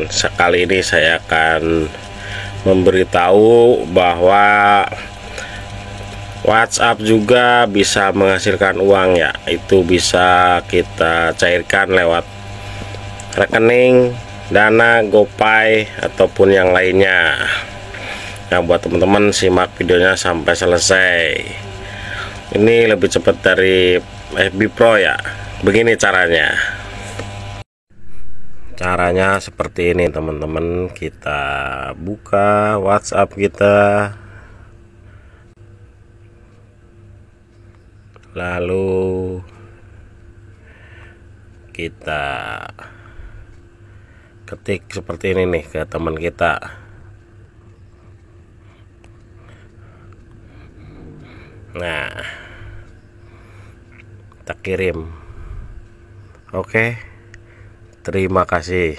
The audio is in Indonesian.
sekali ini saya akan memberitahu bahwa WhatsApp juga bisa menghasilkan uang ya. Itu bisa kita cairkan lewat rekening, Dana, GoPay ataupun yang lainnya. Nah, buat teman-teman simak videonya sampai selesai. Ini lebih cepat dari FB Pro ya. Begini caranya. Caranya seperti ini teman-teman. Kita buka WhatsApp kita, lalu kita ketik seperti ini nih ke teman kita. Nah, kita kirim. Oke, terima kasih.